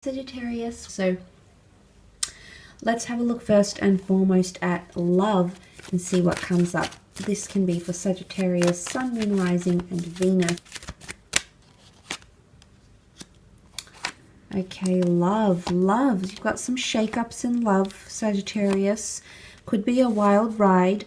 Sagittarius. So let's have a look first and foremost at love and see what comes up. This can be for Sagittarius, Sun, Moon, Rising, and Venus. Okay, love. You've got some shake-ups in love, Sagittarius. Could be a wild ride.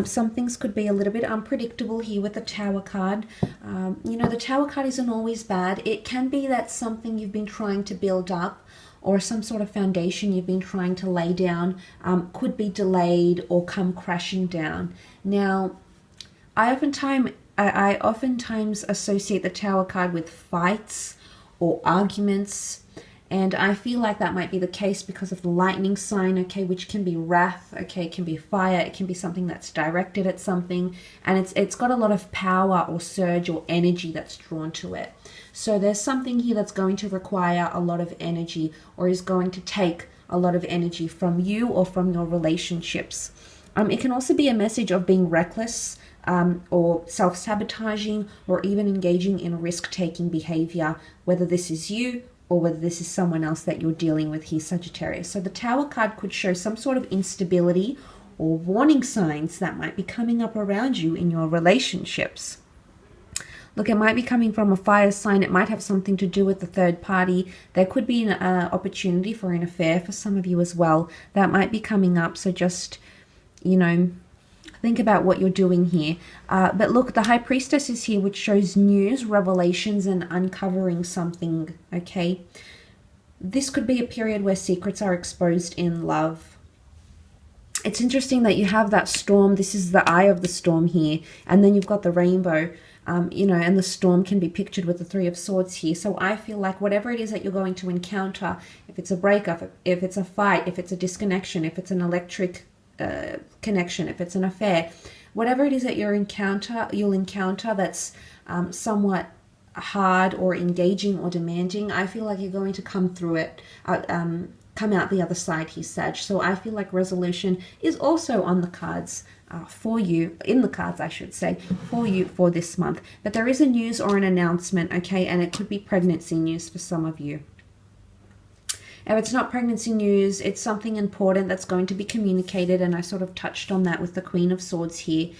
Some things could be a little bit unpredictable here with the Tower card. You know, the Tower card isn't always bad. It can be that something you've been trying to build up or some sort of foundation you've been trying to lay down could be delayed or come crashing down. Now, I oftentimes associate the Tower card with fights or arguments. And I feel like that might be the case because of the lightning sign, okay, which can be wrath, okay, it can be fire, it can be something that's directed at something, and it's got a lot of power or surge or energy that's drawn to it. So there's something here that's going to require a lot of energy or is going to take a lot of energy from you or from your relationships. It can also be a message of being reckless or self-sabotaging or even engaging in risk-taking behavior, whether this is you or whether this is someone else that you're dealing with here, Sagittarius. So the Tower card could show some sort of instability or warning signs that might be coming up around you in your relationships. Look, it might be coming from a fire sign. It might have something to do with the third party. There could be an opportunity for an affair for some of you as well. That might be coming up. So just, you know, think about what you're doing here. But look, the High Priestess is here, which shows news, revelations, and uncovering something, okay? This could be a period where secrets are exposed in love. It's interesting that you have that storm. This is the eye of the storm here. And then you've got the rainbow, you know, and the storm can be pictured with the Three of Swords here. So I feel like whatever it is that you're going to encounter, if it's a breakup, if it's a fight, if it's a disconnection, if it's an electric connection, if it's an affair, whatever it is that you'll encounter that's somewhat hard or engaging or demanding, I feel like you're going to come through it, come out the other side here, Sag. So I feel like resolution is also on the cards for you, in the cards I should say, for you for this month. But there is a news or an announcement, okay, and it could be pregnancy news for some of you. If it's not pregnancy news, it's something important that's going to be communicated, and I sort of touched on that with the Queen of Swords here.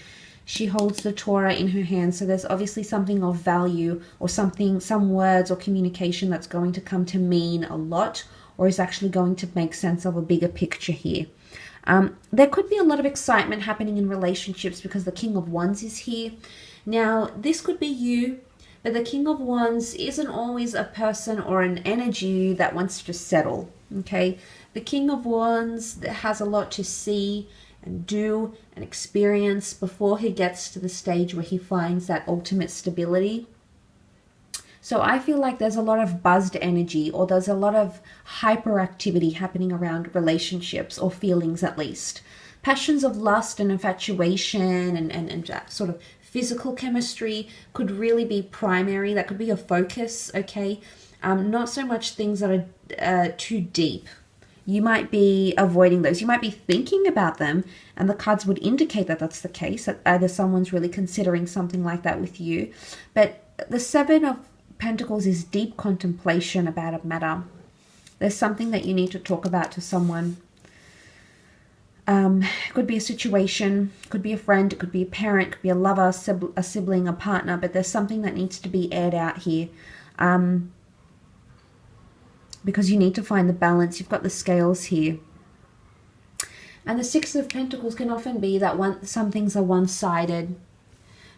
She holds the Torah in her hand, so there's obviously something of value or something, some words or communication that's going to come to mean a lot or is actually going to make sense of a bigger picture here. There could be a lot of excitement happening in relationships because the King of Wands is here. Now, this could be you. But the King of Wands isn't always a person or an energy that wants to settle, okay? The King of Wands has a lot to see and do and experience before he gets to the stage where he finds that ultimate stability. So I feel like there's a lot of buzzed energy, or there's a lot of hyperactivity happening around relationships, or feelings at least. Passions of lust and infatuation and sort of physical chemistry could really be primary. That could be a focus, okay? Not so much things that are too deep. You might be avoiding those. You might be thinking about them, and the cards would indicate that that's the case, that either someone's really considering something like that with you. But the Seven of Pentacles is deep contemplation about a matter. There's something that you need to talk about to someone. Could be a situation, could be a friend, it could be a parent, could be a lover, a sibling, a partner, but there's something that needs to be aired out here. Because you need to find the balance. You've got the scales here. And the Six of Pentacles can often be that some things are one-sided.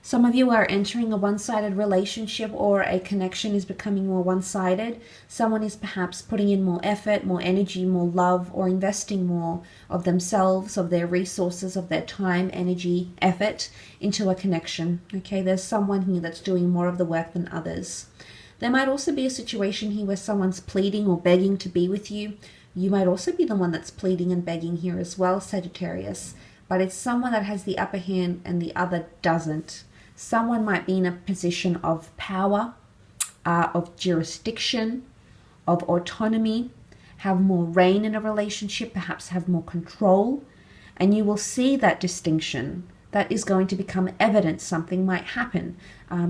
Some of you are entering a one-sided relationship, or a connection is becoming more one-sided. Someone is perhaps putting in more effort, more energy, more love, or investing more of themselves, of their resources, of their time, energy, effort into a connection. Okay, there's someone here that's doing more of the work than others. There might also be a situation here where someone's pleading or begging to be with you. You might also be the one that's pleading and begging here as well, Sagittarius. But it's someone that has the upper hand and the other doesn't. Someone might be in a position of power, of jurisdiction, of autonomy, have more reign in a relationship, perhaps have more control, and you will see that distinction. That is going to become evident. Something might happen.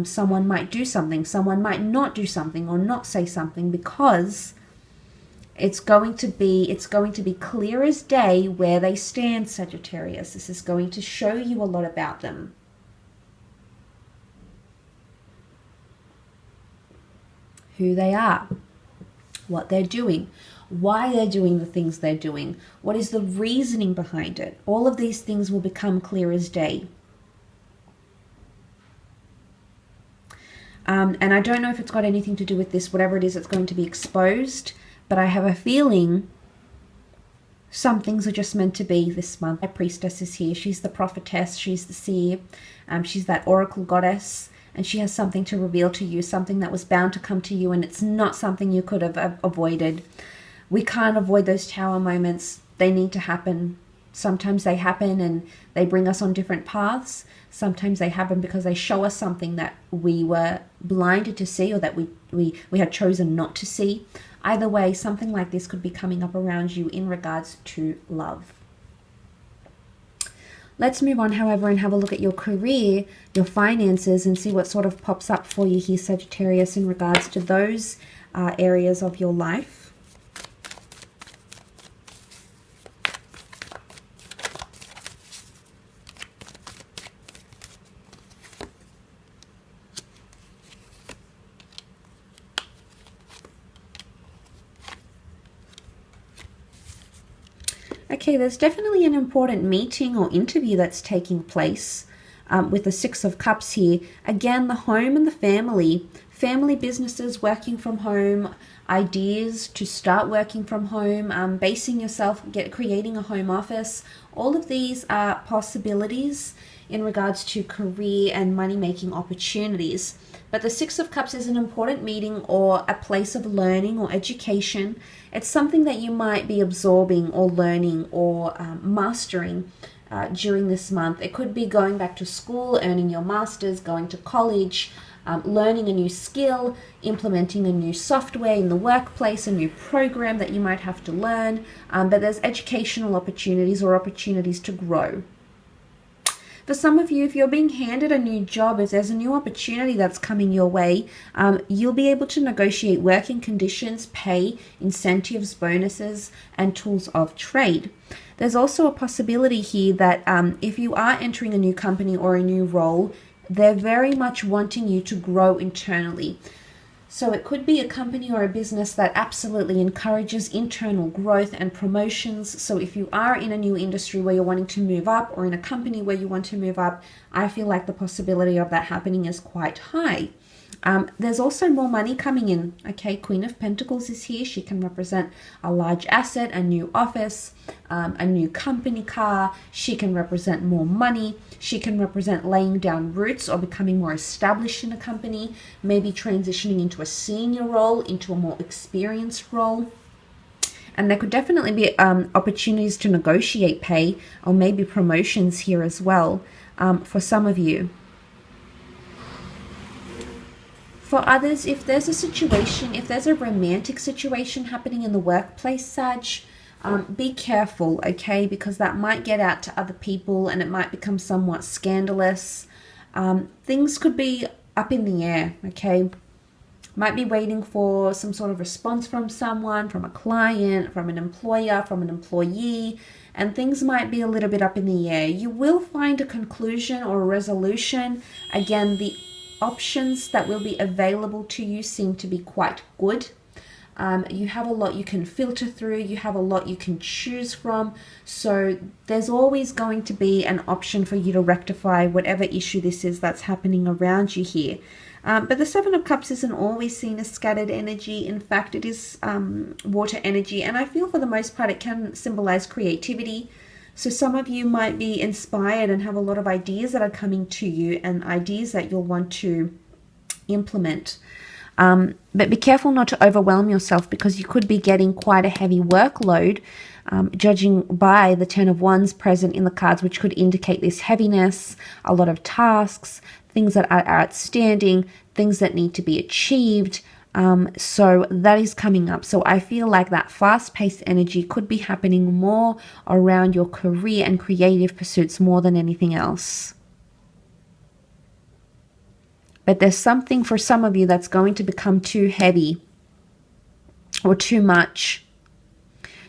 Someone might do something. Someone might not do something or not say something because It's going to be clear as day where they stand, Sagittarius. This is going to show you a lot about them. Who they are, what they're doing, why they're doing the things they're doing, what is the reasoning behind it. All of these things will become clear as day. And I don't know if it's got anything to do with this, whatever it is, it's going to be exposed. But I have a feeling some things are just meant to be this month. My priestess is here. She's the prophetess. She's the seer. She's that oracle goddess. And she has something to reveal to you, something that was bound to come to you. And it's not something you could have avoided. We can't avoid those tower moments. They need to happen. Sometimes they happen and they bring us on different paths. Sometimes they happen because they show us something that we were blinded to see, or that we had chosen not to see. Either way, something like this could be coming up around you in regards to love. Let's move on, however, and have a look at your career, your finances, and see what sort of pops up for you here, Sagittarius, in regards to those areas of your life. Okay, there's definitely an important meeting or interview that's taking place with the Six of Cups here. Again, the home and the family businesses, working from home, ideas to start working from home, basing yourself, creating a home office. All of these are possibilities in regards to career and money-making opportunities. But the Six of Cups is an important meeting or a place of learning or education. It's something that you might be absorbing or learning or mastering during this month. It could be going back to school, earning your master's, going to college, learning a new skill, implementing a new software in the workplace, a new program that you might have to learn. But there's educational opportunities or opportunities to grow. For some of you, if you're being handed a new job, if there's a new opportunity that's coming your way, you'll be able to negotiate working conditions, pay, incentives, bonuses, and tools of trade. There's also a possibility here that if you are entering a new company or a new role, they're very much wanting you to grow internally. So it could be a company or a business that absolutely encourages internal growth and promotions. So if you are in a new industry where you're wanting to move up, or in a company where you want to move up, I feel like the possibility of that happening is quite high. There's also more money coming in. Okay, Queen of Pentacles is here. She can represent a large asset, a new office, a new company car. She can represent more money. She can represent laying down roots or becoming more established in a company, maybe transitioning into a senior role, into a more experienced role. And there could definitely be opportunities to negotiate pay or maybe promotions here as well for some of you. For others, if there's a situation, if there's a romantic situation happening in the workplace, Sag, be careful, okay? Because that might get out to other people and it might become somewhat scandalous. Things could be up in the air, okay? Might be waiting for some sort of response from someone, from a client, from an employer, from an employee, and things might be a little bit up in the air. You will find a conclusion or a resolution. Again, the options that will be available to you seem to be quite good. You have a lot you can filter through, you have a lot you can choose from, so there's always going to be an option for you to rectify whatever issue this is that's happening around you here. But the Seven of Cups isn't always seen as scattered energy. In fact, it is water energy, and I feel for the most part it can symbolize creativity. So some of you might be inspired and have a lot of ideas that are coming to you and ideas that you'll want to implement. But be careful not to overwhelm yourself, because you could be getting quite a heavy workload, judging by the Ten of Wands present in the cards, which could indicate this heaviness, a lot of tasks, things that are outstanding, things that need to be achieved. So that is coming up. So I feel like that fast-paced energy could be happening more around your career and creative pursuits more than anything else. But there's something for some of you that's going to become too heavy or too much.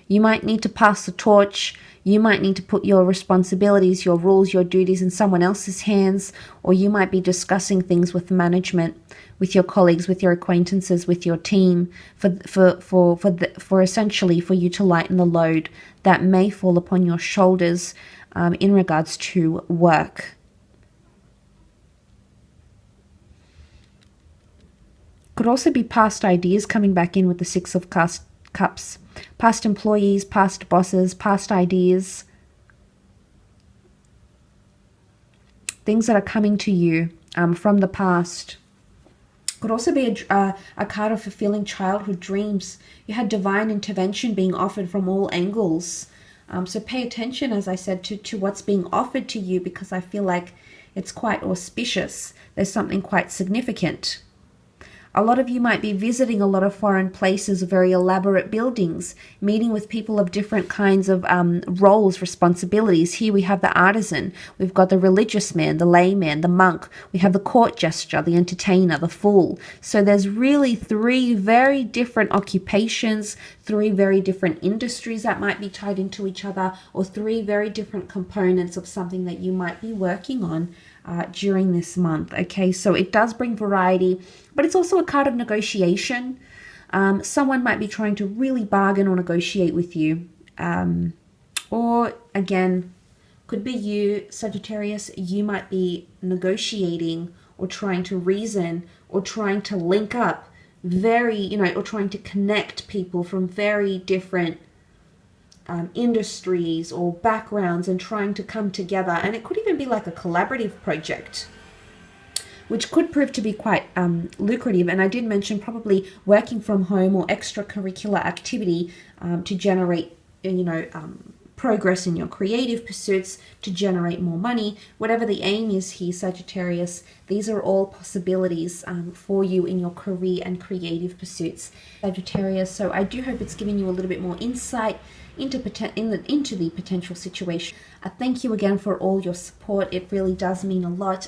You might need to pass the torch. You might need to put your responsibilities, your rules, your duties in someone else's hands, or you might be discussing things with management, with your colleagues, with your acquaintances, with your team, for essentially for you to lighten the load that may fall upon your shoulders in regards to work. Could also be past ideas coming back in with the Six of Cups. Past employees, past bosses, past ideas. Things that are coming to you from the past. Could also be a card of fulfilling childhood dreams. You had divine intervention being offered from all angles. So pay attention, as I said, to what's being offered to you, because I feel like it's quite auspicious. There's something quite significant. A lot of you might be visiting a lot of foreign places, very elaborate buildings, meeting with people of different kinds of roles, responsibilities. Here we have the artisan, we've got the religious man, the layman, the monk, we have the court jester, the entertainer, the fool. So there's really 3 very different occupations, 3 very different industries that might be tied into each other, or 3 very different components of something that you might be working on during this month. Okay, so it does bring variety, but it's also a card of negotiation. Someone might be trying to really bargain or negotiate with you. Or again, could be you, Sagittarius, you might be negotiating or trying to reason or trying to link up or trying to connect people from very different industries or backgrounds and trying to come together. And it could even be like a collaborative project, which could prove to be quite lucrative. And I did mention probably working from home or extracurricular activity to generate, progress in your creative pursuits, to generate more money. Whatever the aim is here, Sagittarius, these are all possibilities for you in your career and creative pursuits, Sagittarius. So I do hope it's given you a little bit more insight into the potential situation. Thank you again for all your support. It really does mean a lot.